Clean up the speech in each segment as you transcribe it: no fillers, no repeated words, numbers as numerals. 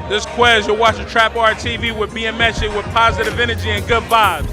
This is Quez. You're watching TrapXArt TV with BMX with positive energy and good vibes.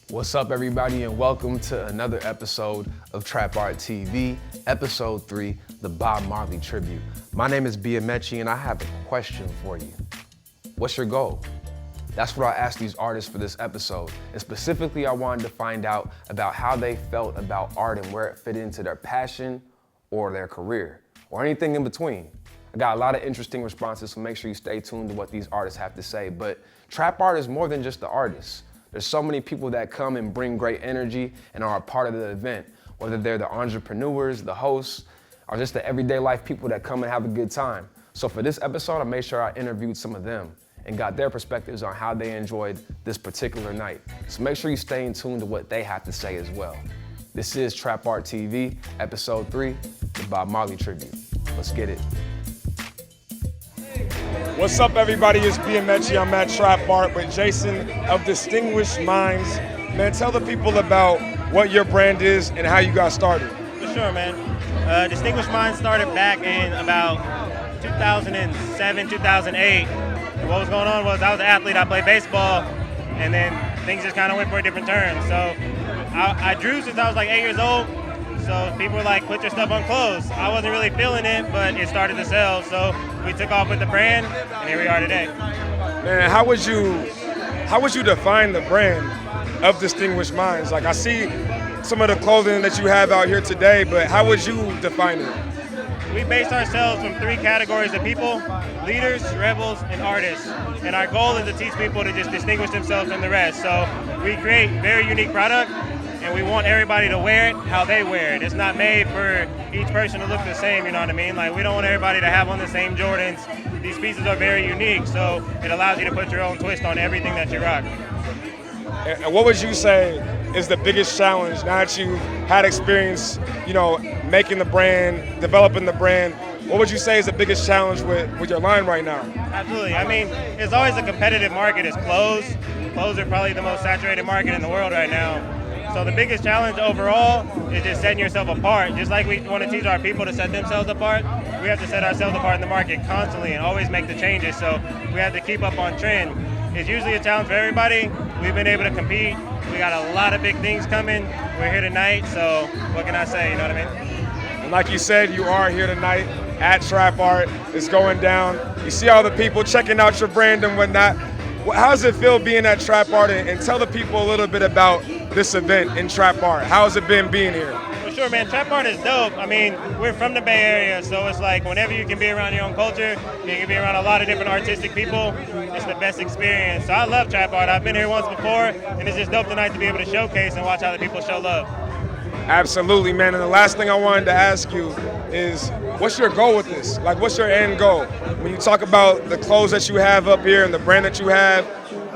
What's up, everybody, and welcome to another episode of TrapXArt TV, episode 3, the Bob Marley tribute. My name is BMX, and I have a question for you. What's your goal? That's what I asked these artists for this episode. And specifically, I wanted to find out about how they felt about art and where it fit into their passion or their career, or anything in between. I got a lot of interesting responses, so make sure you stay tuned to what these artists have to say. But trap art is more than just the artists. There's so many people that come and bring great energy and are a part of the event, whether they're the entrepreneurs, the hosts, or just the everyday life people that come and have a good time. So for this episode, I made sure I interviewed some of them and got their perspectives on how they enjoyed this particular night. So make sure you stay in tune to what they have to say as well. This is TrapXArt TV, episode 3, the Bob Marley tribute. Let's get it. What's up, everybody? It's BMX. I'm at TrapXArt with Jason of Distinguished Minds. Man, tell the people about what your brand is and how you got started. For sure, man. Distinguished Minds started back in about 2007, 2008. And what was going on was I was an athlete. I played baseball, and then things just kind of went for a different turn. So I drew since I was like 8 years old. So people were like, put your stuff on clothes. I wasn't really feeling it, but it started to sell. So we took off with the brand, and here we are today. Man, how would you define the brand of Distinguished Minds? Like, I see some of the clothing that you have out here today, but how would you define it? We based ourselves from 3 categories of people: leaders, rebels, and artists. And our goal is to teach people to just distinguish themselves from the rest. So we create very unique product, and we want everybody to wear it how they wear it. It's not made for each person to look the same, you know what I mean? Like, we don't want everybody to have on the same Jordans. These pieces are very unique, so it allows you to put your own twist on everything that you rock. And what would you say is the biggest challenge now that you've had experience, making the brand, developing the brand? What would you say is the biggest challenge with your line right now? Absolutely. I mean, it's always a competitive market. It's clothes. Clothes are probably the most saturated market in the world right now. So the biggest challenge overall is just setting yourself apart. Just like we want to teach our people to set themselves apart, we have to set ourselves apart in the market constantly and always make the changes. So we have to keep up on trend. It's usually a challenge for everybody. We've been able to compete. We got a lot of big things coming. We're here tonight, so what can I say, you know what I mean? And like you said, you are here tonight at TrapXArt. It's going down. You see all the people checking out your brand and whatnot. How does it feel being at TrapXArt, and tell the people a little bit about this event in TrapXArt? How has it been being here? For sure, man. TrapXArt is dope. I mean, we're from the Bay Area, so it's like whenever you can be around your own culture, you can be around a lot of different artistic people, it's the best experience. So I love TrapXArt. I've been here once before, and it's just dope tonight to be able to showcase and watch how the people show love. Absolutely, man. And the last thing I wanted to ask you is, what's your goal with this? Like, what's your end goal? When you talk about the clothes that you have up here and the brand that you have,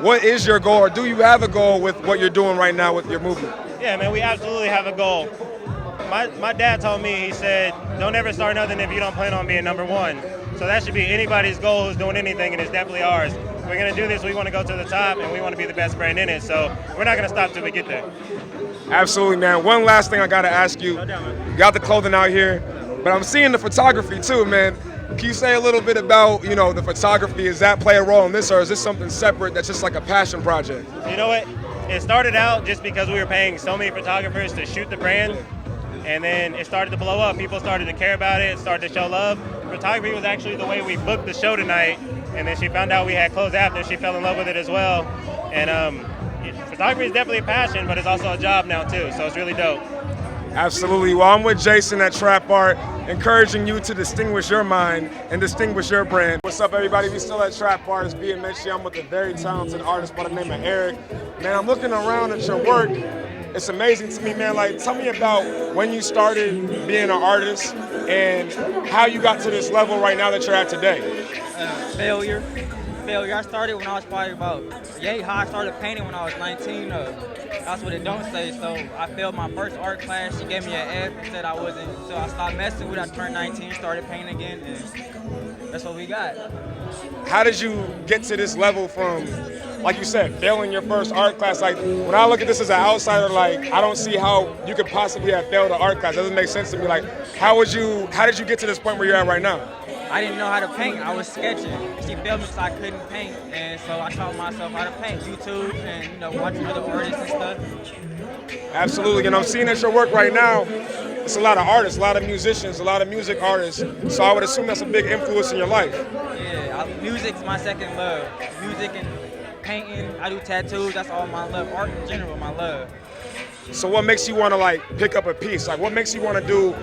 what is your goal, or do you have a goal with what you're doing right now with your movement? Yeah, man, we absolutely have a goal. My dad told me, he said, don't ever start nothing if you don't plan on being number one. So that should be anybody's goal who's doing anything, and it's definitely ours. We're going to do this, we want to go to the top, and we want to be the best brand in it. So we're not going to stop till we get there. Absolutely, man. One last thing I got to ask you. No doubt, man. You got the clothing out here, but I'm seeing the photography too, man. Can you say a little bit about, the photography? Does that play a role in this, or is this something separate that's just like a passion project? You know what? It started out just because we were paying so many photographers to shoot the brand, and then it started to blow up. People started to care about it, started to show love. Photography was actually the way we booked the show tonight, and then she found out we had clothes after. She fell in love with it as well. And photography is definitely a passion, but it's also a job now too, so it's really dope. Absolutely. Well, I'm with Jason at TrapXArt, encouraging you to distinguish your mind and distinguish your brand. What's up, everybody? We still at TrapXArt. It's BMX. I'm with a very talented artist by the name of Eric. Man, I'm looking around at your work. It's amazing to me, man. Like, tell me about when you started being an artist and how you got to this level right now that you're at today. Failure. I started when I was probably about how I started painting when I was 19. That's what it don't say. So I failed my first art class. She gave me an F and said I wasn't. So I stopped messing with it. I turned 19, started painting again, and that's what we got. how did you get to this level from, like you said, failing your first art class? Like, when I look at this as an outsider, like, I don't see how you could possibly have failed an art class. It doesn't make sense to me. Like, how did you get to this point where you're at right now? I didn't know how to paint. I was sketching. She failed me because I couldn't paint. And so I taught myself how to paint. YouTube and, watching other artists and stuff. Absolutely. And I'm seeing at your work right now, it's a lot of artists, a lot of musicians, a lot of music artists. So I would assume that's a big influence in your life. Yeah, music's my second love. Music and painting. I do tattoos. That's all my love. Art in general, my love. So what makes you want to like pick up a piece? Like, what makes you want to do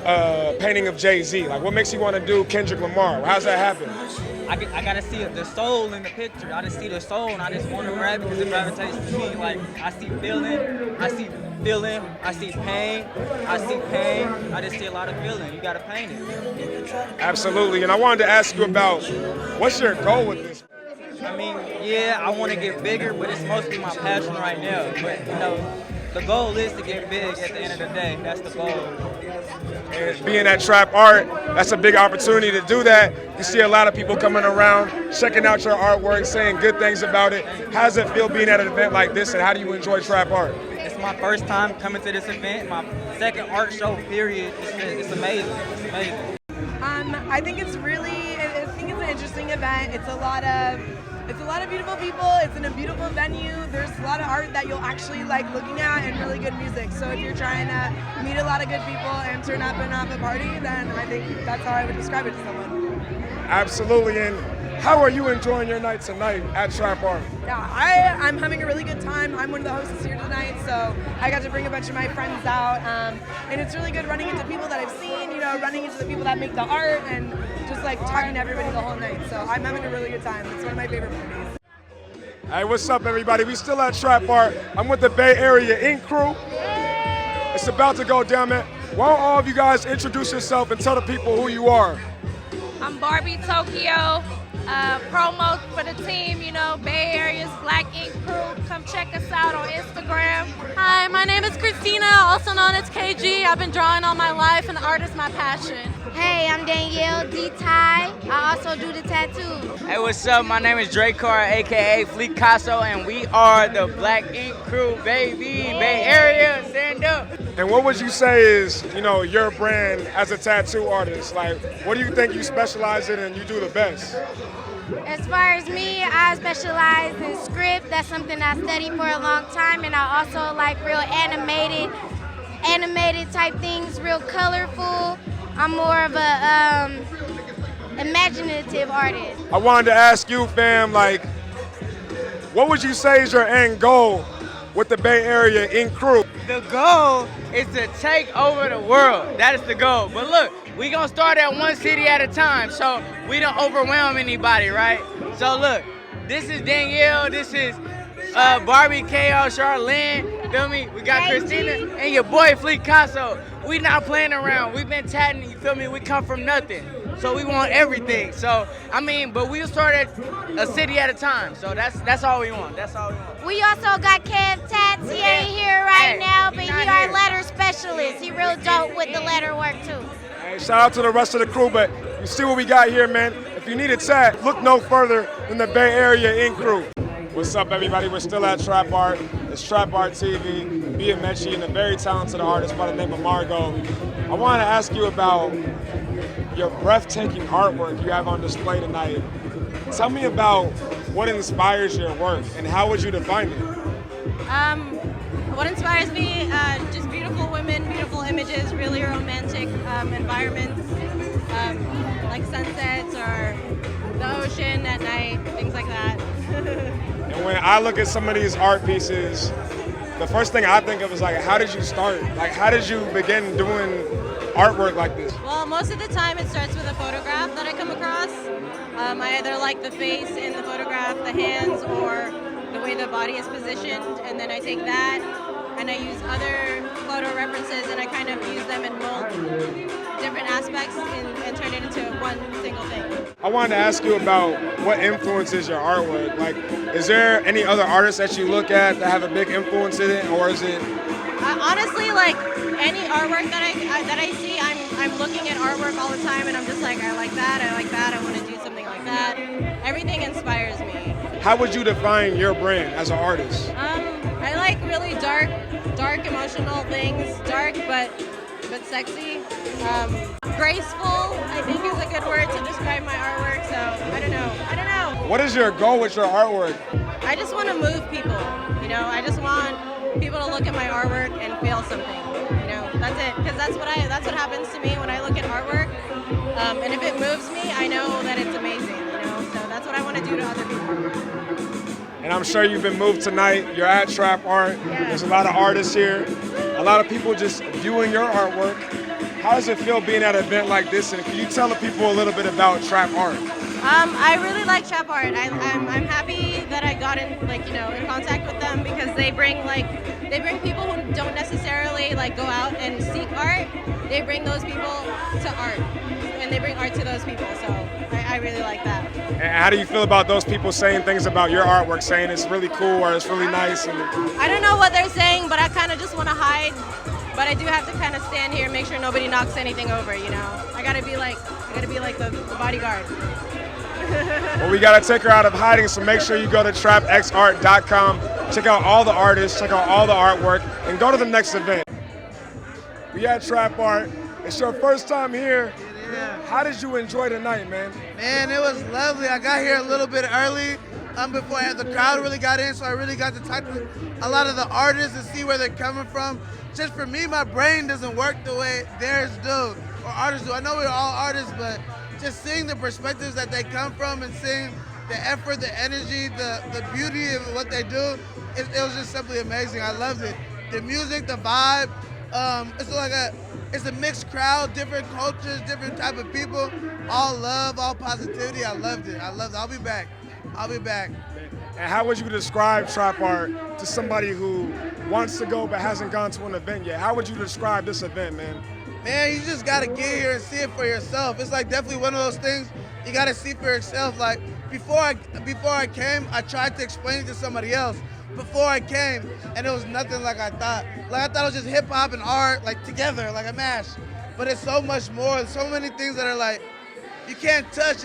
a painting of Jay-Z? Like, what makes you want to do Kendrick Lamar? How's that happen? I gotta see the soul in the picture. I just see the soul and I just want to grab it because it gravitates to me. Like, I see feeling, I see pain, I just see a lot of feeling. You gotta paint it. Absolutely. And I wanted to ask you about, what's your goal with this? I mean, yeah, I want to get bigger, but it's mostly my passion right now. But, the goal is to get big at the end of the day. That's the goal. And being at Trap Art, that's a big opportunity to do that. You see a lot of people coming around, checking out your artwork, saying good things about it. How does it feel being at an event like this, and how do you enjoy Trap Art? It's my first time coming to this event, my second art show, period. It's amazing. It's amazing. I think it's an interesting event. It's a lot of beautiful people. It's in a beautiful venue. There's a lot of art that you'll actually like looking at and really good music. So if you're trying to meet a lot of good people and turn up and have a party, then I think that's how I would describe it to someone. Absolutely. And how are you enjoying your night tonight at Trap Art? Yeah, I'm having a really good time. I'm one of the hosts here tonight, so I got to bring a bunch of my friends out. And it's really good running into people that I've seen, running into the people that make the art and just like talking to everybody the whole night. So I'm having a really good time. It's one of my favorite parties. Hey, what's up, everybody? We still at Trap Art. I'm with the Bay Area Ink crew. It's about to go down, man. Why don't all of you guys introduce yourself and tell the people who you are? I'm Barbie Tokyo, promo for the team, Bay Area's Black Ink Crew. Come check us out on Instagram. Hi, my name is Christina, also known as KG. I've been drawing all my life and art is my passion. Hey, I'm Danielle D-Ty. I also do the tattoos. Hey, what's up? My name is Drake Carr, aka Fleet Casso, and we are the Black Ink Crew, baby. Bay Area, stand up. And what would you say is, your brand as a tattoo artist? Like, what do you think you specialize in and you do the best? As far as me, I specialize in script. That's something I studied for a long time, and I also like real animated type things, real colorful. I'm more of a imaginative artist. I wanted to ask you, fam, like, what would you say is your end goal with the Bay Area Ink Crew? The goal is to take over the world. That is the goal. But look, we gonna start at one city at a time, so we don't overwhelm anybody, right? So look, this is Danielle, this is Barbie, KO, Charlene, feel me? We got Christina and your boy Fleet Casso. We not playing around. We've been tatting, you feel me? We come from nothing. So we want everything. So, but we'll start at a city at a time. So that's all we want. That's all we want. We also got Kev Tats. He ain't here right now, but he our letter specialist. He real dope with the letter work too. Hey, shout out to the rest of the crew, but you see what we got here, man. If you need a tat, look no further than the Bay Area Ink Crew. What's up, everybody? We're still at Trap Art. It's Trap Art TV, Bia Mechi, and a very talented artist by the name of Margot. I wanted to ask you about your breathtaking artwork you have on display tonight. Tell me about what inspires your work and how would you define it? What inspires me, just beautiful women, beautiful images, really romantic environments, like sunsets or the ocean at night, things like that. And when I look at some of these art pieces, the first thing I think of is like, how did you start? Like, how did you begin doing artwork like this? Well, most of the time it starts with a photograph that I come across. I either like the face in the photograph, the hands, or the way the body is positioned, and then I take that and I use other photo references and I kind of use them and mold different aspects and turn it into one single thing. I wanted to ask you about what influences your artwork. Like, is there any other artists that you look at that have a big influence in it, or is it? Honestly, like any artwork that I see, I'm looking at artwork all the time, and I'm just like, I like that, I want to do something like that. Everything inspires me. How would you define your brand as an artist? I like really dark, emotional things. Dark, but sexy. Graceful, I think, is a good word to describe my artwork. So I don't know. What is your goal with your artwork? I just want to move people. You know, I just want people to look at my artwork and feel something. You know, that's it. Because that's what happens to me when I look at artwork. And if it moves me, I know that it's amazing. You know, so that's what I want to do to other people. And I'm sure you've been moved tonight. You're at TrapXArt. Yeah. There's a lot of artists here. A lot of people just viewing your artwork. How does it feel being at an event like this? And can you tell the people a little bit about TrapXArt? I really like TrapXArt. I'm happy that I got in contact with them because they bring people who don't necessarily go out and seek art. They bring those people to art, and they bring art to those people. So I really like that. And how do you feel about those people saying things about your artwork, saying it's really cool or it's really nice? I don't know what they're saying, but I kind of just want to hide. But I do have to kind of stand here and make sure nobody knocks anything over. You know, I gotta be like the bodyguard. Well, we got to take her out of hiding, so make sure you go to TrapXArt.com, check out all the artists, check out all the artwork, and go to the next event. We at TrapXArt. It's your first time here. Yeah. How did you enjoy the night, man? Man, it was lovely. I got here a little bit early before the crowd really got in, so I really got to talk to a lot of the artists and see where they're coming from. Just for me, my brain doesn't work the way theirs do, or artists do. I know we're all artists, but just seeing the perspectives that they come from and seeing the effort, the energy, the beauty of what they do, it was just simply amazing. I loved it. The music, the vibe, it's a mixed crowd, different cultures, different type of people, all love, all positivity. I loved it. I'll be back. And how would you describe TrapXArt to somebody who wants to go but hasn't gone to an event yet? How would you describe this event, man? Man, you just gotta get here and see it for yourself. It's definitely one of those things you gotta see for yourself. Before I came, I tried to explain it to somebody else before I came, and it was nothing like I thought. I thought it was just hip hop and art together, like a mash. But it's so much more. There's so many things that are you can't touch.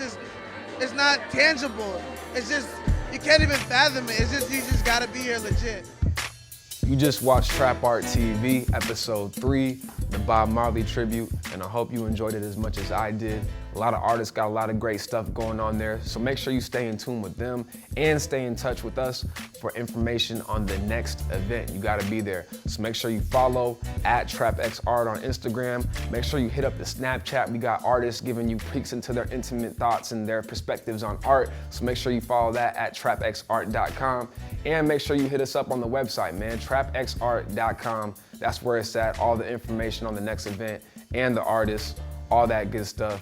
It's not tangible. It's just you can't even fathom it. It's just you just gotta be here legit. You just watched TrapXArt TV, episode 3, the Bob Marley tribute, and I hope you enjoyed it as much as I did. A lot of artists got a lot of great stuff going on there, so make sure you stay in tune with them and stay in touch with us for information on the next event. You gotta be there. So make sure you follow at TrapXArt on Instagram. Make sure you hit up the Snapchat. We got artists giving you peeks into their intimate thoughts and their perspectives on art. So make sure you follow that at TrapXArt.com. And make sure you hit us up on the website, man, TrapXArt.com. That's where it's at, all the information on the next event and the artists, all that good stuff.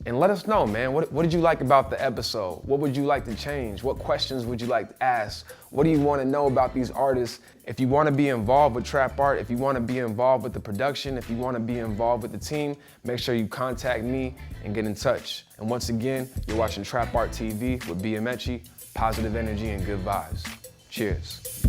And let us know, man, what did you like about the episode? What would you like to change? What questions would you like to ask? What do you want to know about these artists? If you want to be involved with TrapXArt, if you want to be involved with the production, if you want to be involved with the team, make sure you contact me and get in touch. And once again, you're watching TrapXArt TV with BMetchy, positive energy and good vibes. Cheers.